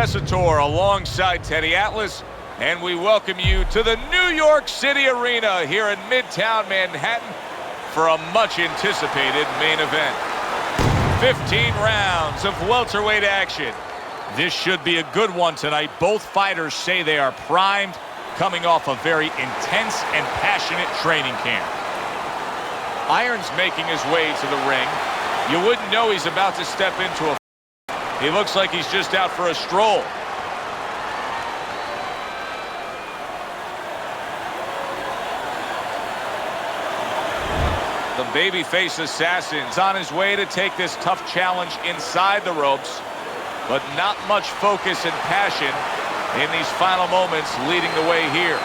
Tessitore alongside Teddy Atlas, and we welcome you to the New York City Arena here in Midtown Manhattan for a much-anticipated main event. 15 rounds of welterweight action. This should be a good one tonight. Both fighters say they are primed, coming off a very intense and passionate training camp. Iron's making his way to the ring. You wouldn't know he's about to step into a... He looks like he's just out for a stroll. The babyface assassin's on his way to take this tough challenge inside the ropes, but not much focus and passion in these final moments leading the way here.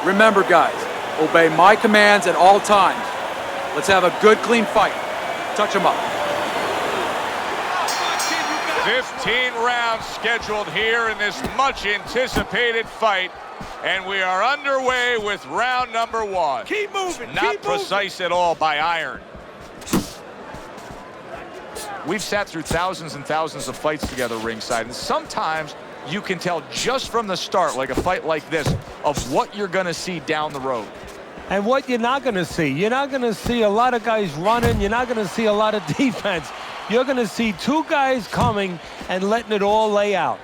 Remember, guys, obey my commands at all times. Let's have a good, clean fight. Touch them up. 15 rounds scheduled here in this much-anticipated fight, and we are underway with round number one. Keep moving. Not precise at all by Iron. We've sat through thousands and thousands of fights together ringside, and sometimes you can tell just from the start, like a fight like this, of what you're going to see down the road. And what you're not going to see. You're not going to see a lot of guys running. You're not going to see a lot of defense. You're going to see two guys coming and letting it all lay out.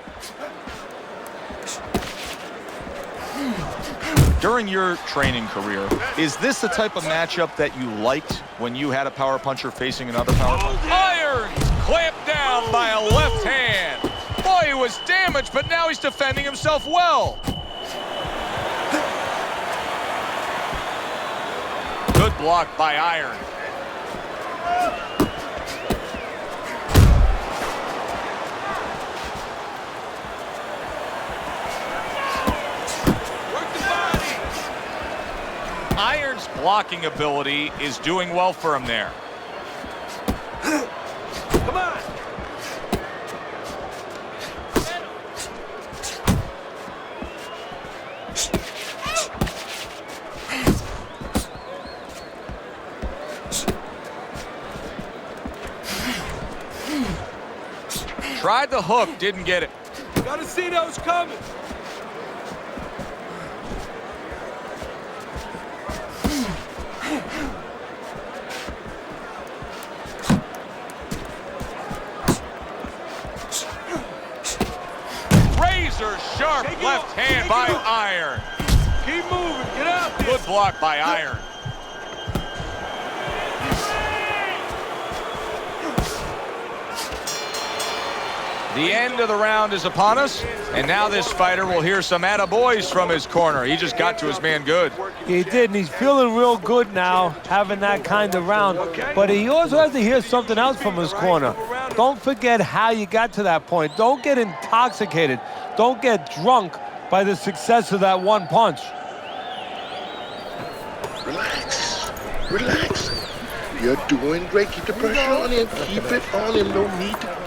During your training career, is this the type of matchup that you liked when you had a power puncher facing another power puncher? Iron clamped down by a left hand. Boy, he was damaged, but now he's defending himself well. Good block by Iron. Iron's blocking ability is doing well for him there. Come on. Tried the hook, didn't get it. Gotta see those coming. Razor sharp left hand by Iron. Keep moving. Get out there. Good block by Iron. The end of the round is upon us, and now this fighter will hear some attaboys from his corner. He just got to his man good. He did, and he's feeling real good now, having that kind of round. But he also has to hear something else from his corner. Don't forget how you got to that point. Don't get intoxicated. Don't get drunk by the success of that one punch. Relax. Relax. You're doing great. Keep the pressure on him. Keep it on him. No need to...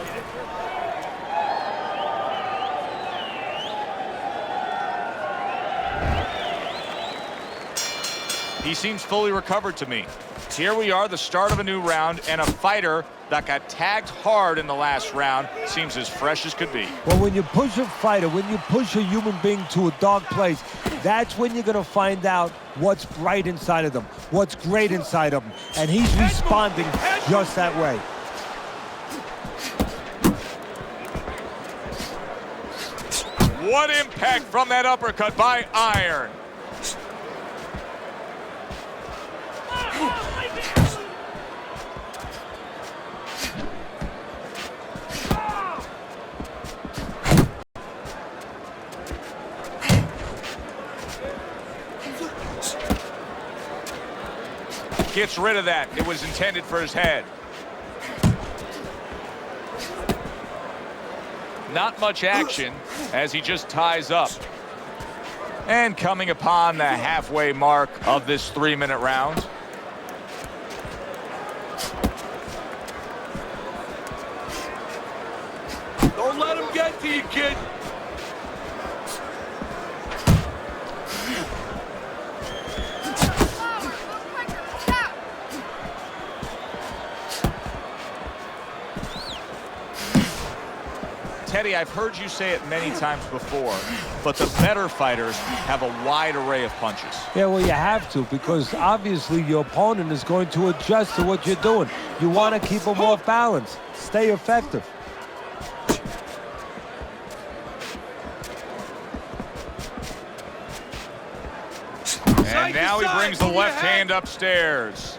He seems fully recovered to me. Here we are, the start of a new round, and a fighter that got tagged hard in the last round seems as fresh as could be. Well, when you push a fighter, when you push a human being to a dark place, that's when you're going to find out what's bright inside of them, what's great inside of them. And he's responding just that way. What impact from that uppercut by Iron. Gets rid of that. It was intended for his head. Not much action as he just ties up. And coming upon the halfway mark of this 3-minute round. Don't let him get to you, kid. Teddy, I've heard you say it many times before, but the better fighters have a wide array of punches. Yeah, well, you have to, because obviously your opponent is going to adjust to what you're doing. You want to keep them off balance. Stay effective. And now he brings the left hand upstairs.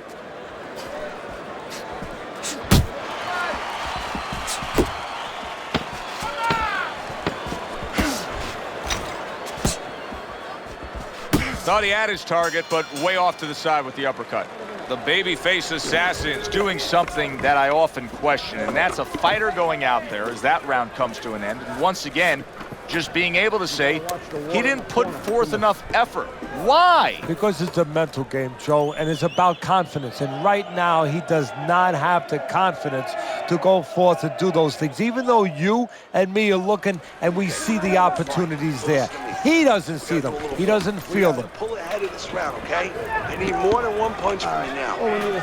Thought he had his target, but way off to the side with the uppercut. The babyface assassin's doing something that I often question, and that's a fighter going out there as that round comes to an end. And once again, just being able to say he didn't put forth enough effort. Why? Because it's a mental game, Joe, and it's about confidence. And right now, he does not have the confidence to go forth and do those things. Even though you and me are looking and we see the opportunities there, he doesn't see them. He doesn't feel them. Pull ahead of this round, okay? I need more than one punch from you now.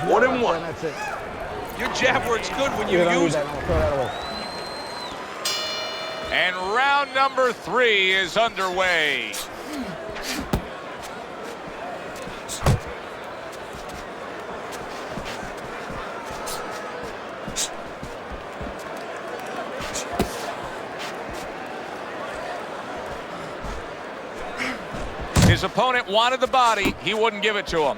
More than one. Your jab works good when you use it. And round number 3 is underway. His opponent wanted the body. He wouldn't give it to him.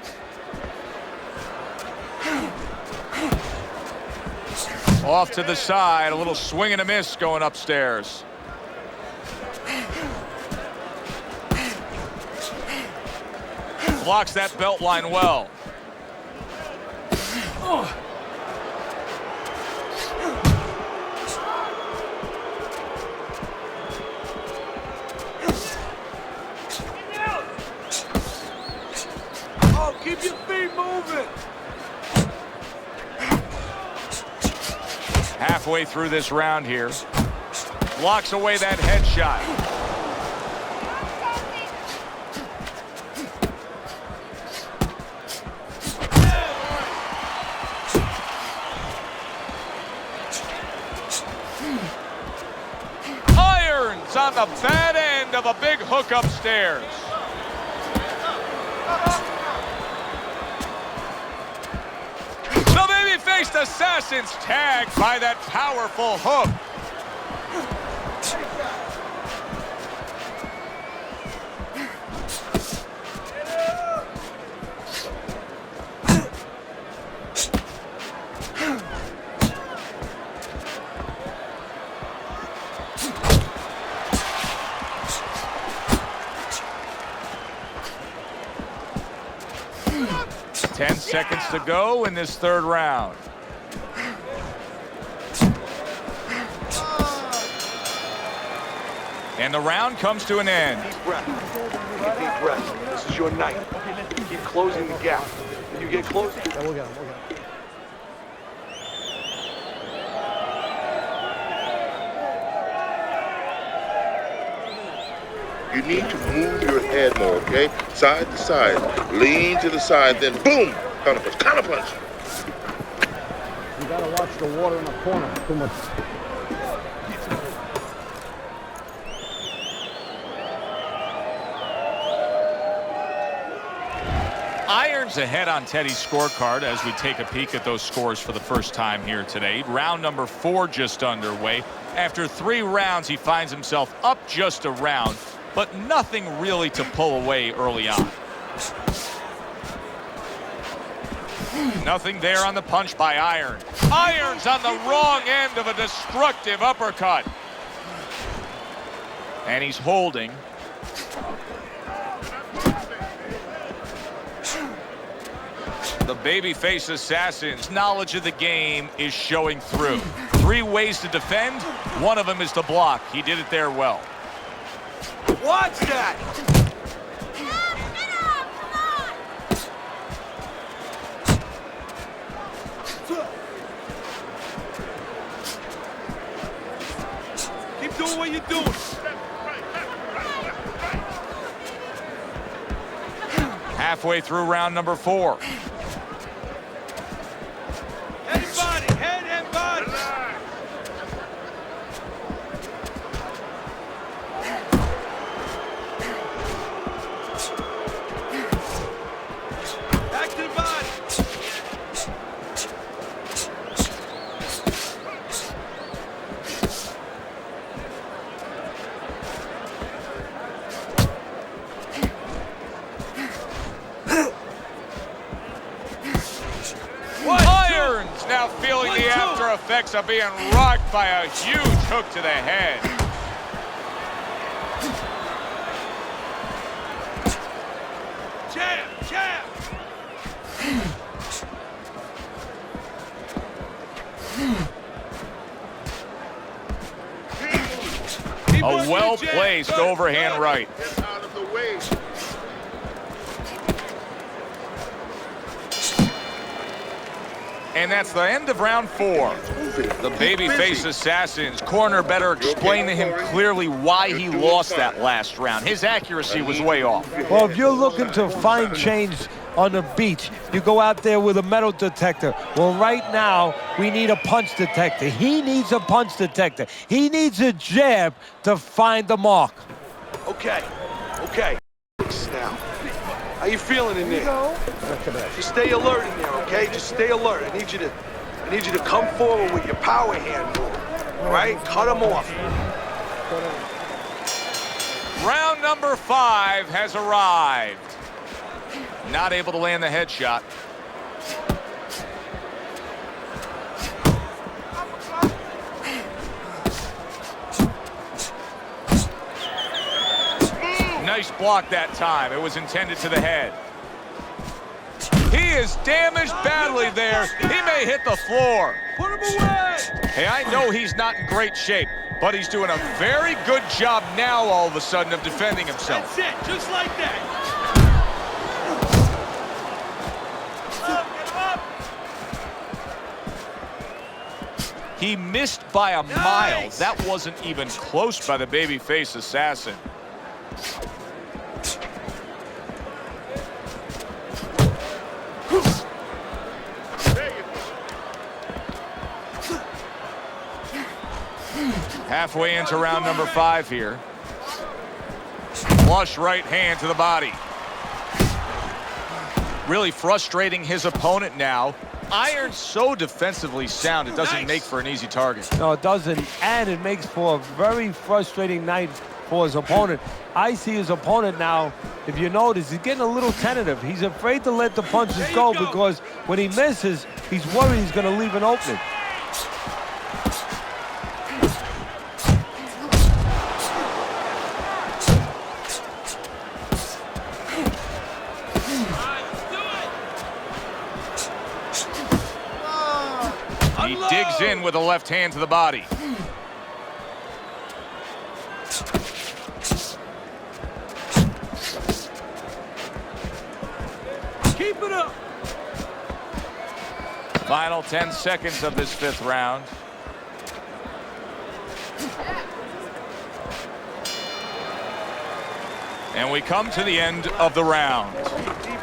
Off to the side, a little swing and a miss going upstairs. Blocks that belt line well. Keep your feet moving. Halfway through this round here. Blocks away that headshot. Irons on the bad end of a big hook upstairs. The baby-faced assassin's tagged by that powerful hook. Ten seconds to go in this third round. And the round comes to an end. Deep breath. Take a deep breath. This is your night. Keep closing the gap. When you get closer. Yeah, we'll get him. You need to move your head more, okay? Side to side. Lean to the side, then boom! Counter punch. Counter punch! You gotta watch the water in the corner. Too much. Irons ahead on Teddy's scorecard as we take a peek at those scores for the first time here today. Round number 4 just underway. After 3 rounds, he finds himself up just a round, but nothing really to pull away early on. Nothing there on the punch by Irons. Irons on the wrong end of a destructive uppercut. And he's holding. The babyface assassin's knowledge of the game is showing through. 3 ways to defend. One of them is to block. He did it there well. Watch that! Keep doing what you're doing. Halfway through round number 4. Head and body, head and body. Back to the body. Irons now feeling the after effects of being rocked by a huge hook to the head. Jab, jab. A well-placed overhand right. Get out of the way. And that's the end of round 4. The babyface assassin's corner better explain to him clearly why he lost that last round. His accuracy was way off. Well, if you're looking to find change on the beach, you go out there with a metal detector. Well, right now, we need a punch detector. He needs a punch detector. He needs a jab to find the mark. Okay, okay. Now, how you feeling in there? Just stay alert in there, okay? Just stay alert. I need you to come forward with your power hand move. All right? Cut him off. Round number 5 has arrived. Not able to land the headshot. Nice block that time. It was intended to the head. He is damaged badly there. He may hit the floor. Put him away! Hey, I know he's not in great shape, but he's doing a very good job now all of a sudden of defending himself. That's it, just like that. He missed by a mile. That wasn't even close by the babyface assassin. Halfway into round number 5 here. Flush right hand to the body. Really frustrating his opponent now. Iron's so defensively sound, it doesn't make for an easy target. No, it doesn't, and it makes for a very frustrating night for his opponent. I see his opponent now, if you notice, he's getting a little tentative. He's afraid to let the punches go because when he misses, he's worried he's going to leave an opening. He digs in with a left hand to the body. Keep it up. Final 10 seconds of this 5th round. And we come to the end of the round.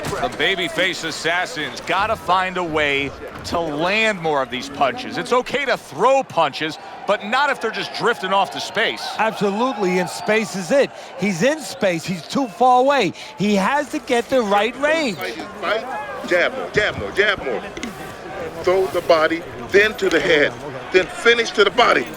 The babyface assassin's got to find a way to land more of these punches. It's okay to throw punches, but not if they're just drifting off to space. Absolutely, and space is it. He's in space. He's too far away. He has to get the right range. Fight, jab more, jab more, jab more. Throw the body, then to the head, then finish to the body.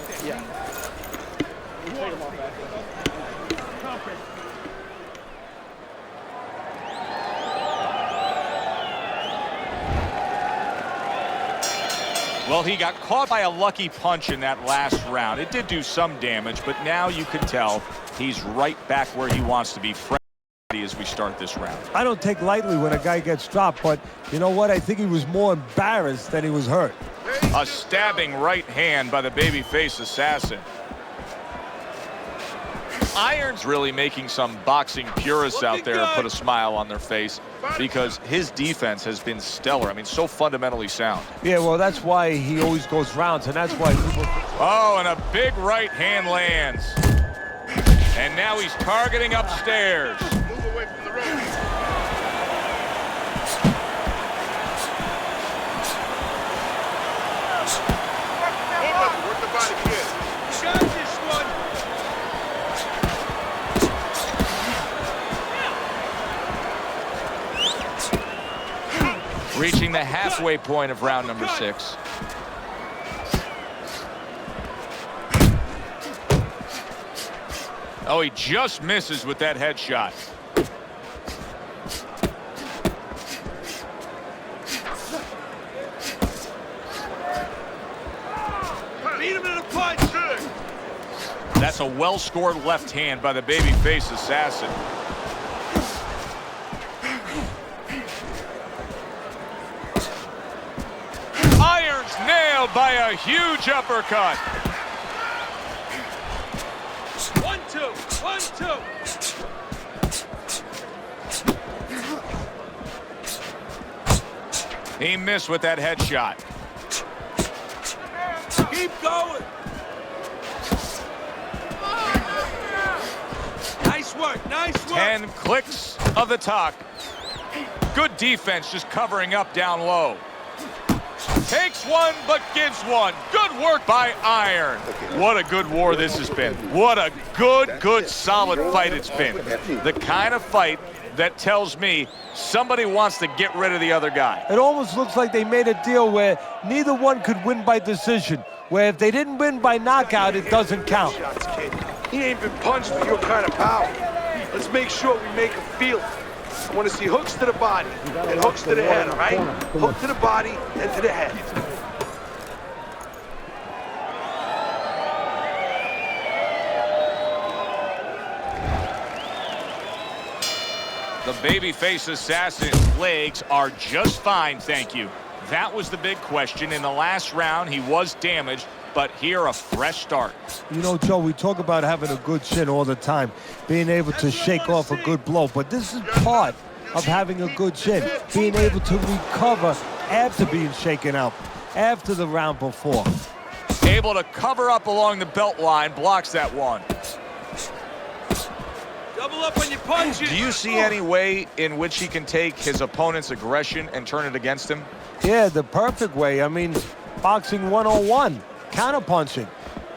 Well, he got caught by a lucky punch in that last round. It did do some damage, but now you can tell he's right back where he wants to be. as we start this round. I don't take lightly when a guy gets dropped, but you know what? I think he was more embarrassed than he was hurt. A stabbing right hand by the babyface assassin. Iron's really making some boxing purists out there put a smile on their face because his defense has been stellar. I mean, so fundamentally sound. Yeah, well, that's why he always goes rounds, and that's why people... Oh, and a big right hand lands. And now he's targeting upstairs. Move away from the road. Work the body, kid. Got this one. Reaching the halfway point of round number 6. Oh, he just misses with that headshot. Beat him in a punch. That's a well-scored left hand by the babyface assassin. Iron's nailed by a huge uppercut. 1-2. 1-2. He missed with that headshot. Keep going. Nice work. Nice work. 10 clicks of the talk. Good defense just covering up down low. Takes one, but gives one. Good work by Iron. What a good war this has been. What a good, solid fight it's been. The kind of fight that tells me somebody wants to get rid of the other guy. It almost looks like they made a deal where neither one could win by decision, where if they didn't win by knockout, it doesn't count. Shots, kid. He ain't been punched with your kind of power. Let's make sure we make him feel it. I want to see hooks to the body and hooks to the head, all right? Hook to the body and to the head. The babyface assassin's legs are just fine, thank you. That was the big question. In the last round, he was damaged, but here a fresh start. You know, Joe, we talk about having a good chin all the time, being able to shake off a good blow, but this is part of having a good chin, being able to recover after being shaken out, after the round before. Able to cover up along the belt line, blocks that one. Double up on your punches. Do you see any way in which he can take his opponent's aggression and turn it against him? Yeah, the perfect way. I mean, boxing 101, counterpunching.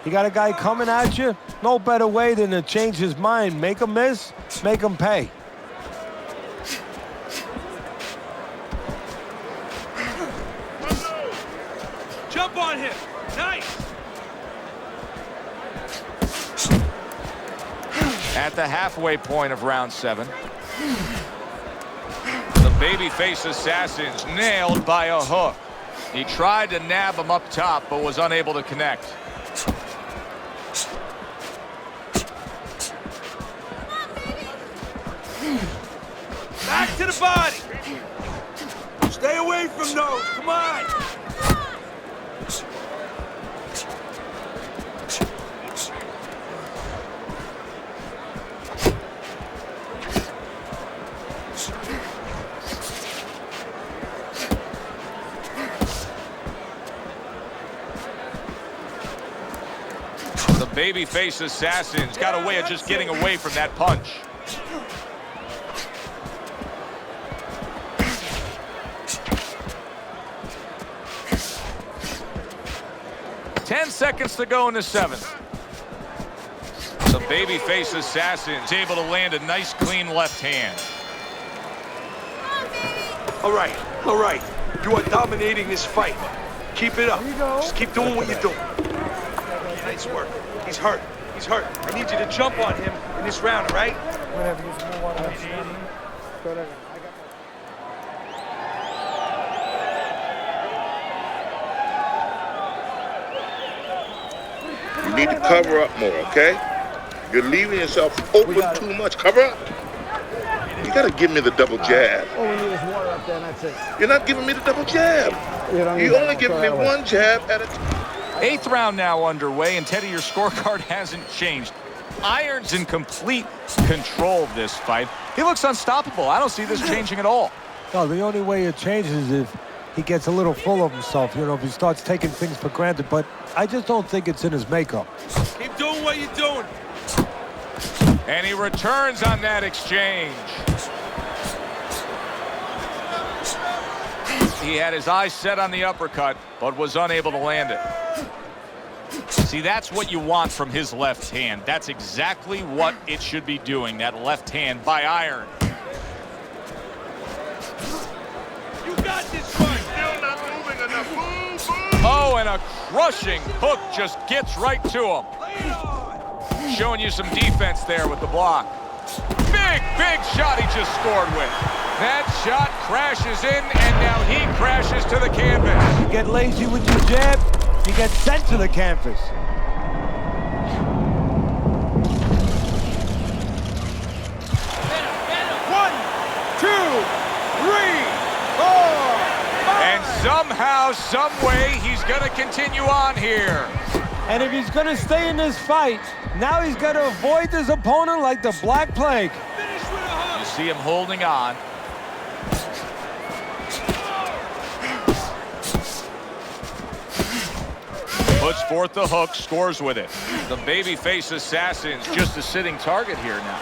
You got a guy coming at you, no better way than to change his mind. Make him miss, make him pay. Jump on him. Nice. At the halfway point of round 7. The babyface assassin's nailed by a hook. He tried to nab him up top, but was unable to connect. Back to the body. Stay away from those. Come on. The babyface assassin's got a way of just getting away from that punch. Ten seconds to go in the 7th. The babyface assassin's able to land a nice, clean left hand. All right. You are dominating this fight. Keep it up. Just keep doing what you're doing. Nice work. He's hurt. I need you to jump on him in this round, all right? You need to cover up more, okay? You're leaving yourself open too much. Cover up. You gotta give me the double jab. All we need is water up there, and that's it. You're not giving me the double jab. You only give me one jab at a time. 8th round now underway, and Teddy, your scorecard hasn't changed. Iron's in complete control of this fight. He looks unstoppable. I don't see this changing at all. No, the only way it changes is if he gets a little full of himself, you know, if he starts taking things for granted. But I just don't think it's in his makeup. Keep doing what you're doing. And he returns on that exchange. He had his eyes set on the uppercut, but was unable to land it. See, that's what you want from his left hand. That's exactly what it should be doing, that left hand by Iron. You got this one. Still not moving enough. Boom, boom. Oh, and a crushing hook just gets right to him. Showing you some defense there with the block. Big shot he just scored with. That shot crashes in, and now he crashes to the canvas. You get lazy with your jab, you get sent to the canvas. One, two, three, four, And somehow, some way, he's going to continue on here. And if he's going to stay in this fight, now he's got to avoid his opponent like the Black Plague. You see him holding on. Puts forth the hook, scores with it. The babyface assassin's just a sitting target here now.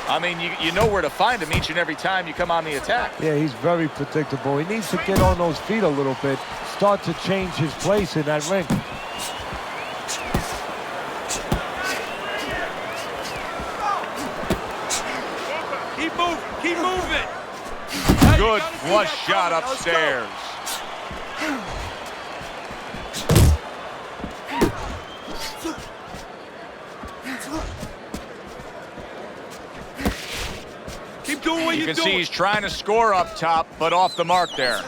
I mean, you know where to find him each and every time you come on the attack. Yeah, he's very predictable. He needs to get on those feet a little bit, start to change his place in that ring. keep moving. Good flush shot upstairs. Keep doing what You you're can doing. see he's trying to score up top, but off the mark there.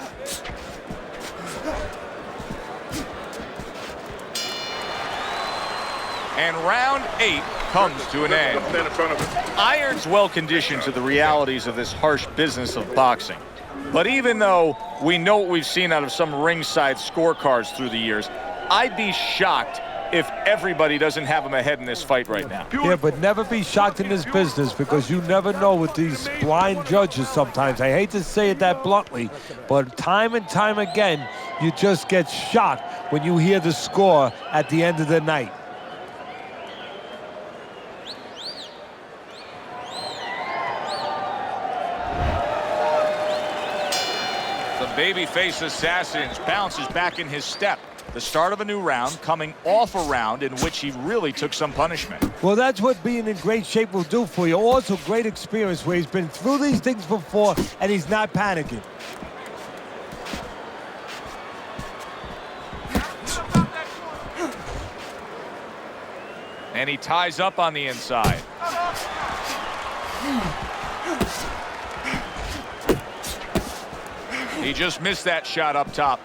And round 8 comes to an end. Stand in front of him. Iron's well-conditioned to the realities of this harsh business of boxing. But even though we know what we've seen out of some ringside scorecards through the years, I'd be shocked if everybody doesn't have him ahead in this fight right now. Yeah, but never be shocked in this business because you never know with these blind judges sometimes. I hate to say it that bluntly, but time and time again, you just get shocked when you hear the score at the end of the night. The babyface assassins bounces back in his step. The start of a new round, coming off a round in which he really took some punishment. Well, that's what being in great shape will do for you. Also, great experience where he's been through these things before and he's not panicking. And he ties up on the inside. He just missed that shot up top.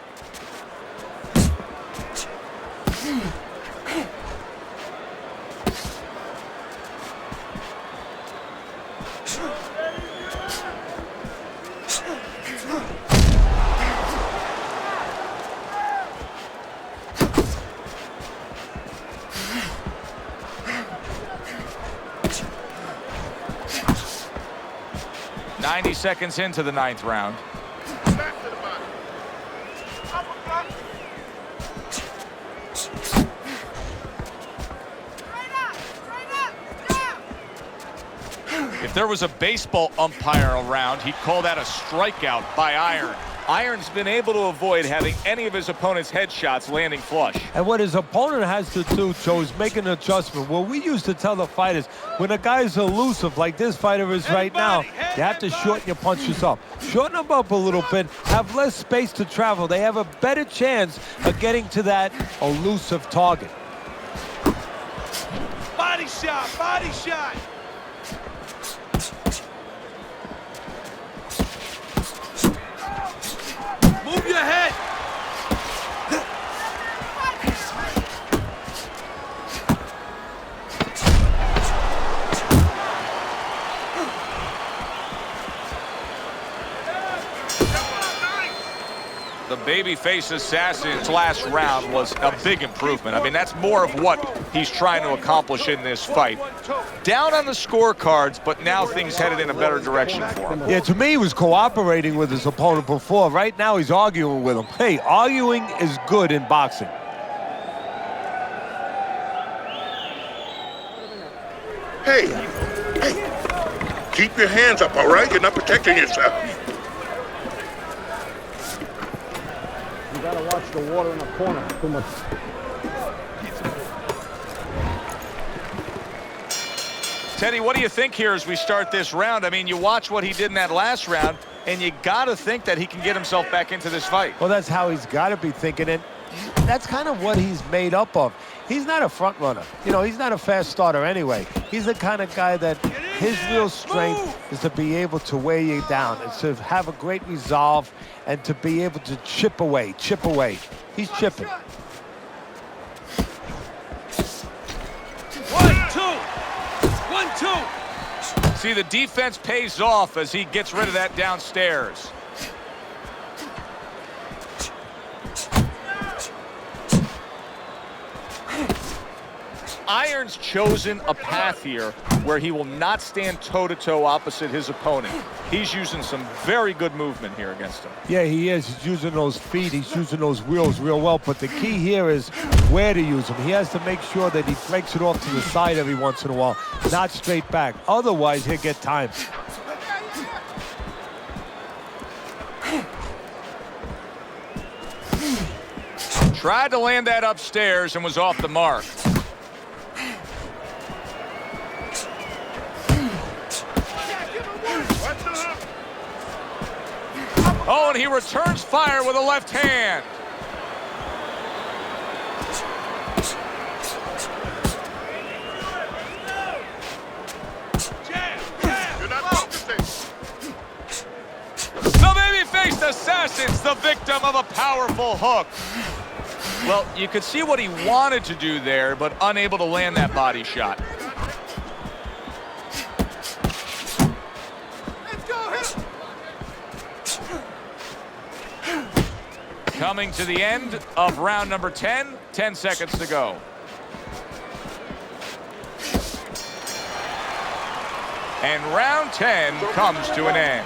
Seconds into the 9th round. If there was a baseball umpire around, he'd call that a strikeout by Iron. Iron's been able to avoid having any of his opponent's headshots landing flush. And what his opponent has to do, Joe, is make an adjustment. Well, we used to tell the fighters, when a guy's elusive like this fighter is right now, you have to shorten your punches up. Shorten them up a little bit, have less space to travel. They have a better chance of getting to that elusive target. Body shot, body shot. Move your head. babyface assassin's last round was a big improvement. I mean, that's more of what he's trying to accomplish in this fight. Down on the scorecards, but now things headed in a better direction for him. Yeah, to me, he was cooperating with his opponent before. Right now, he's arguing with him. Hey, arguing is good in boxing. Hey, keep your hands up, all right? You're not protecting yourself. You gotta watch the water in the corner. Too much. Teddy, what do you think here as we start this round? I mean, you watch what he did in that last round, and you got to think that he can get himself back into this fight. Well, that's how he's got to be thinking, and that's kind of what he's made up of. He's not a front runner. You know, he's not a fast starter anyway. He's the kind of guy that his real strength is to be able to wear you down. It's to have a great resolve and to be able to chip away. He's chipping. 1, 2. 1, 2. See, the defense pays off as he gets rid of that downstairs. Iron's chosen a path here where he will not stand toe-to-toe opposite his opponent. He's using some very good movement here against him. Yeah, he is. He's using those feet. He's using those wheels real well. But the key here is where to use them. He has to make sure that he breaks it off to the side every once in a while, not straight back. Otherwise, he'll get timed. Tried to land that upstairs and was off the mark. Oh, and he returns fire with a left hand. You're not focusing. The baby-faced assassin's the victim of a powerful hook. Well, you could see what he wanted to do there, but unable to land that body shot. Coming to the end of round number 10, 10 seconds to go. And round 10 comes to an end.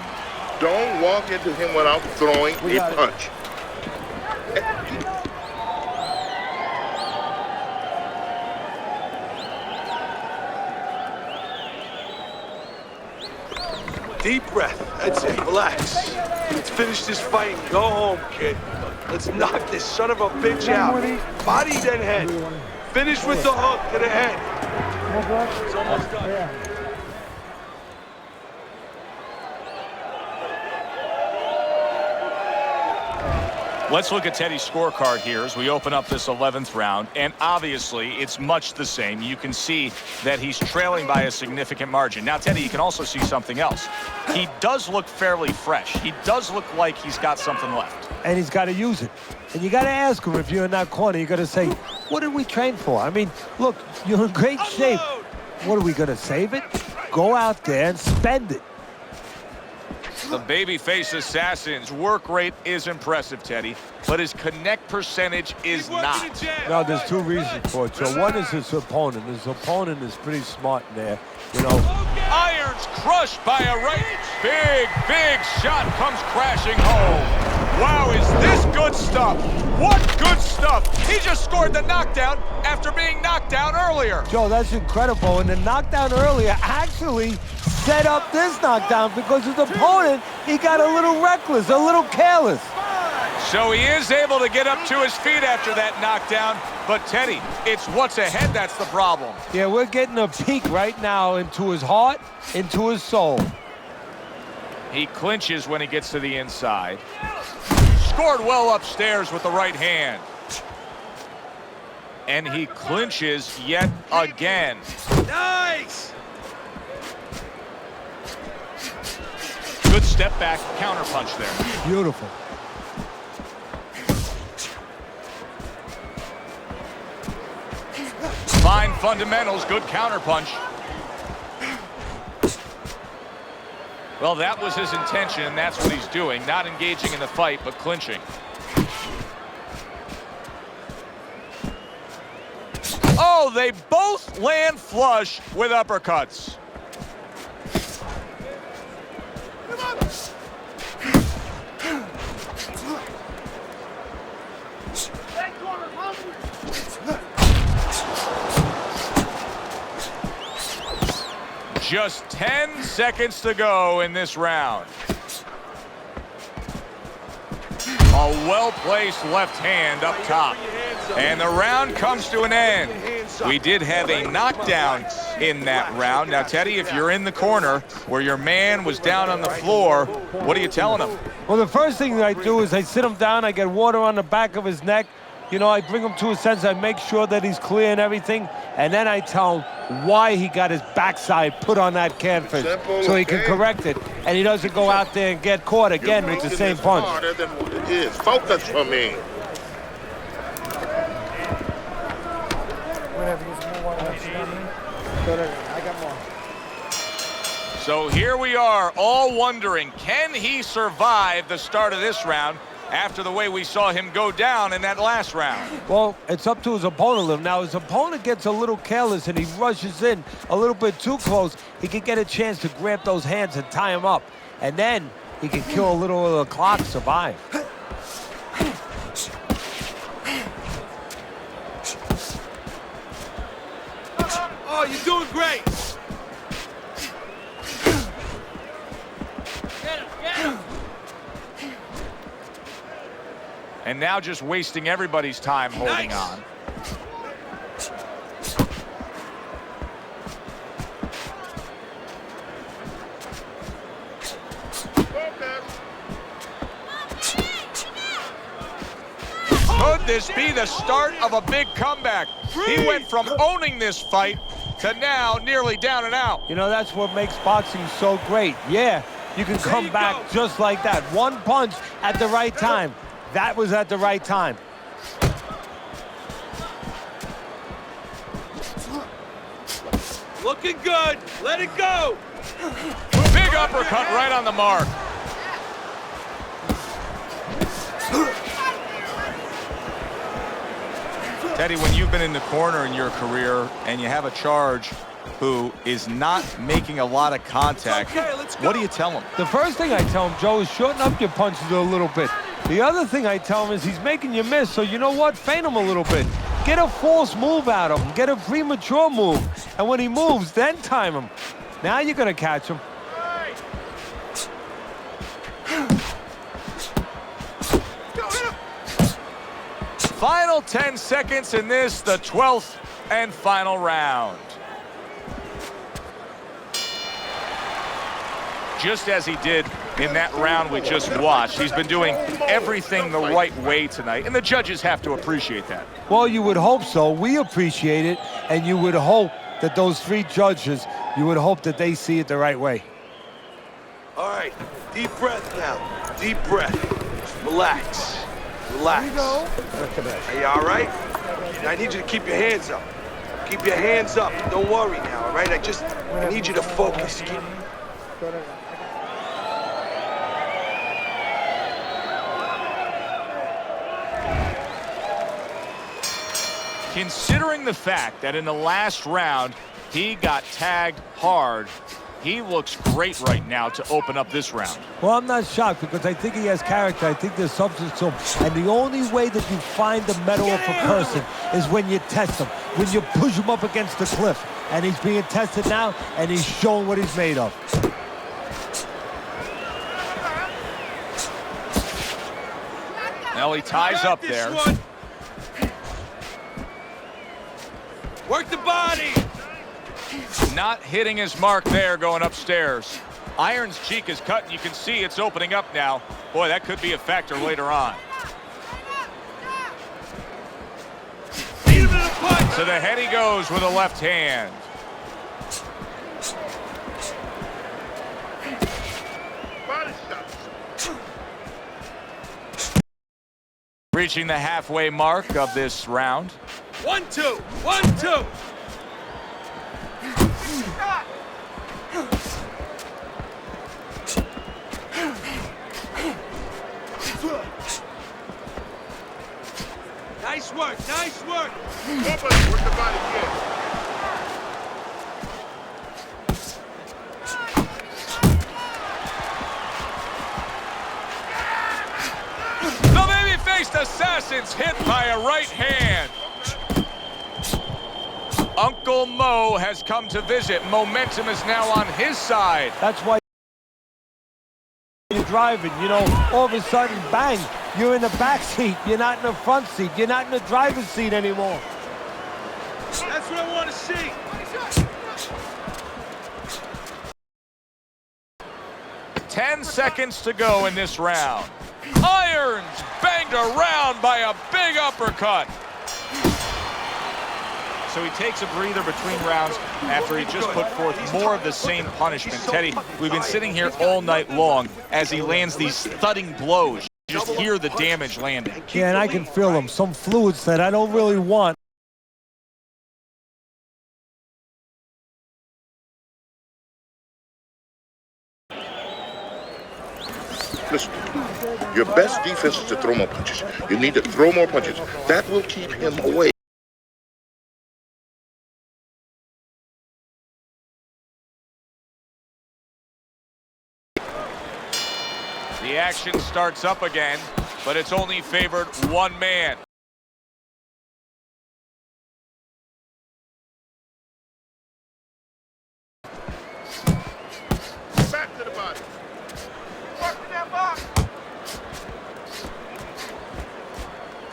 Don't walk into him without throwing a punch. Deep breath. That's it. Relax. Let's finish this fight and go home, kid. Let's knock this son of a bitch out. Body, then head. Finish with the hook to the head. It's almost done. Let's look at Teddy's scorecard here as we open up this 11th round, and obviously it's much the same. You can see that he's trailing by a significant margin. Now, Teddy, you can also see something else. He does look fairly fresh. He does look like he's got something left. And he's got to use it. And you got to ask him, if you're in that corner, you got to say, what did we train for? I mean, look, you're in great shape. What, are we going to save it? Go out there and spend it. The babyface assassin's work rate is impressive, Teddy, but his connect percentage is not. No, there's two reasons for it. So one is his opponent. His opponent is pretty smart in there, you know. Iron's crushed by a right. Big shot comes crashing home. Wow, is this good stuff? What good stuff? He just scored the knockdown after being knocked down earlier. Joe, that's incredible. And the knockdown earlier actually set up this knockdown because his opponent, he got a little reckless, a little careless. So he is able to get up to his feet after that knockdown. But Teddy, it's what's ahead that's the problem. Yeah, we're getting a peek right now into his heart, into his soul. He clinches when he gets to the inside. Scored well upstairs with the right hand. And he clinches yet again. Nice! Good step back, counter punch there. Beautiful. Fine fundamentals, good counter punch. Well, that was his intention, and that's what he's doing. Not engaging in the fight, but clinching. Oh, they both land flush with uppercuts. Just 10 seconds to go in this round. A well-placed left hand up top. And the round comes to an end. We did have a knockdown in that round. Now, Teddy, if you're in the corner where your man was down on the floor, what are you telling him? Well, the first thing I do is I sit him down, I get water on the back of his neck. You know, I bring him to a sense, I make sure that he's clear and everything, and then I tell him why he got his backside put on that canvas so he can correct it, and he doesn't go out there and get caught again with the same punch. Harder than what it is. Focus for me. I got more. So here we are, all wondering, can he survive the start of this round after the way we saw him go down in that last round? Well, it's up to his opponent. Now, his opponent gets a little careless and he rushes in a little bit too close. He can get a chance to grab those hands and tie him up. And then he can kill a little of the clock, survive. Oh, you're doing great. And now just wasting everybody's time holding on. Could this be the start of a big comeback? He went from owning this fight to now nearly down and out. You know, that's what makes boxing so great. Yeah, you can come back just like that. One punch at the right time. That was at the right time. Looking good. Let it go. Big uppercut right on the mark. Teddy, when you've been in the corner in your career and you have a charge who is not making a lot of contact, what do you tell him? The first thing I tell him, Joe, is shorten up your punches a little bit. The other thing I tell him is he's making you miss, so you know what? Feint him a little bit. Get a false move out of him. Get a premature move. And when he moves, then time him. Now you're going to catch him. Final 10 seconds in this, the 12th and final round. Just as he did in that round we just watched, he's been doing everything the right way tonight, and the judges have to appreciate that. Well, you would hope so. We appreciate it, and you would hope that those three judges, you would hope that they see it the right way. All right, deep breath now. Deep breath. Relax. Relax. Here you go. Are you all right? I need you to keep your hands up. Keep your hands up. Don't worry now, all right? I need you to focus. Considering the fact that in the last round he got tagged hard, he looks great right now to open up this round. Well, I'm not shocked because I think he has character. I think there's substance to him. And the only way that you find the mettle of a person is when you test him, when you push him up against the cliff. And he's being tested now, and he's showing what he's made of. Now he ties up there. Work the body. Not hitting his mark there going upstairs. Iron's cheek is cut, and you can see it's opening up now. Boy, that could be a factor later on. To the head he goes with a left hand. Reaching the halfway mark of this round. 1-2. 1-2. Nice work, nice work. Work the body, yeah. The baby-faced assassin's hit by a right hand. Uncle Mo has come to visit. Momentum is now on his side. That's why you're driving, you know, all of a sudden, bang, you're in the back seat. You're not in the front seat. You're not in the driver's seat anymore. That's what I want to see. Ten seconds to go in this round. Irons banged around by a big uppercut. So he takes a breather between rounds after he just put forth more of the same punishment. Teddy, we've been sitting here all night long as he lands these thudding blows. You just hear the damage landing. Yeah, and I can feel them. Some fluids that I don't really want. Listen, your best defense is to throw more punches. You need to throw more punches. That will keep him away. The action starts up again, but it's only favored one man. Back to the body.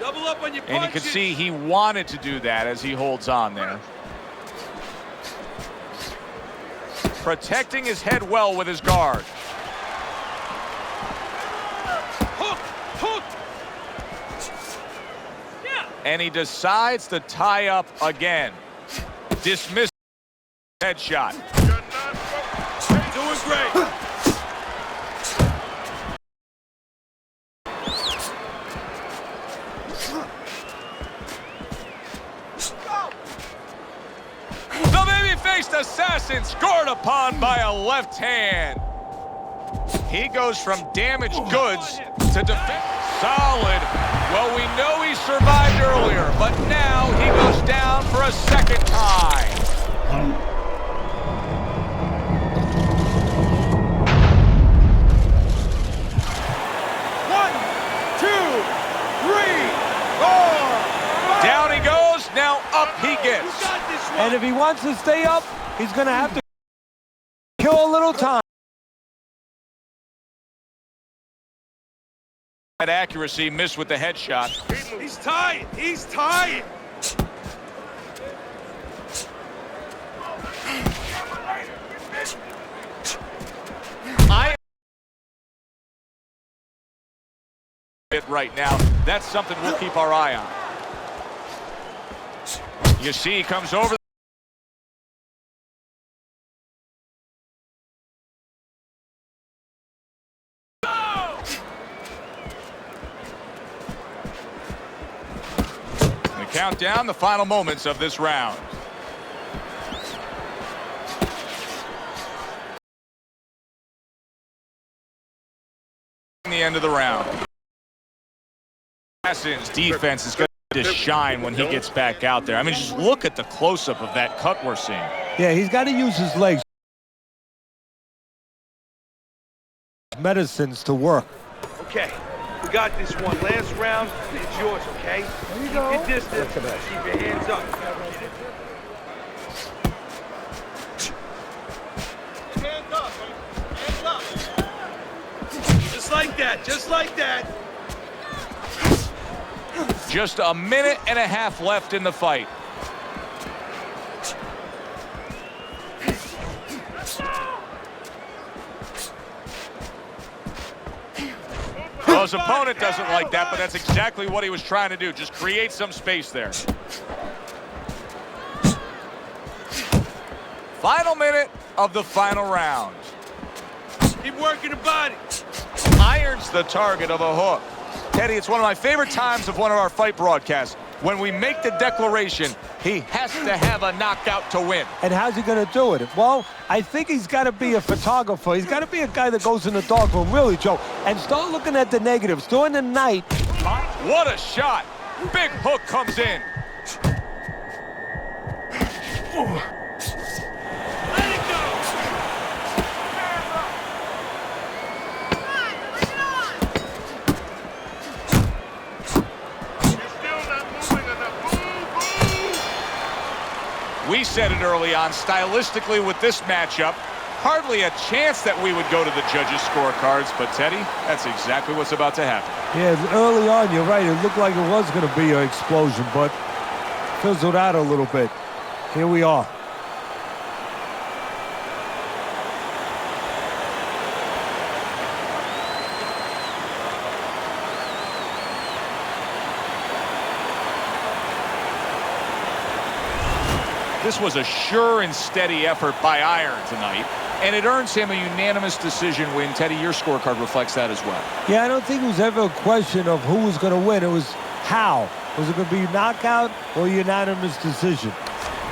Double up on your punches. And you can see he wanted to do that as he holds on there. Protecting his head well with his guard. Hook, hook. And he decides to tie up again. Dismiss headshot. Doing great. The baby-faced assassin scored upon by a left hand. He goes from damaged goods to defense. Solid. Well, we know he survived earlier, but now he goes down for a second time. One, two, three, four. Down he goes, now up he gets. You got this one. And if he wants to stay up, he's going to have to kill a little time. That accuracy missed with the headshot. He's tired. He's tired. Right now, that's something we'll keep our eye on. You see, he comes over. The countdown, the final moments of this round. The end of the round. Assassin's defense is going to shine when he gets back out there. I mean, just look at the close-up of that cut we're seeing. Yeah, he's got to use his legs. Medicines to work. Okay, we got this one. Last round, it's yours, okay? There you go. Keep your distance. Keep your hands up. Hands up, man. Hands up. Just like that, just like that. Just a minute and a half left in the fight. Well, his opponent doesn't like that, but that's exactly what he was trying to do. Just create some space there. Final minute of the final round. Keep working the body. Irons the target of a hook. Teddy, it's one of my favorite times of one of our fight broadcasts. When we make the declaration, he has to have a knockout to win. And how's he going to do it? Well, I think he's got to be a photographer. He's got to be a guy that goes in the dark room, really, Joe, and start looking at the negatives. During the night. What a shot. Big hook comes in. We said it early on, stylistically with this matchup, hardly a chance that we would go to the judges' scorecards, but Teddy, that's exactly what's about to happen. Yeah, early on, you're right. It looked like it was going to be an explosion, but fizzled out a little bit. Here we are. This was a sure and steady effort by Iron tonight, and it earns him a unanimous decision win. Teddy, your scorecard reflects that as well. Yeah, I don't think it was ever a question of who was going to win. It was how. Was it going to be knockout or unanimous decision?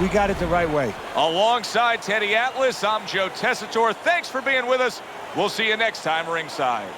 We got it the right way. Alongside Teddy Atlas, I'm Joe Tessitore. Thanks for being with us. We'll see you next time ringside.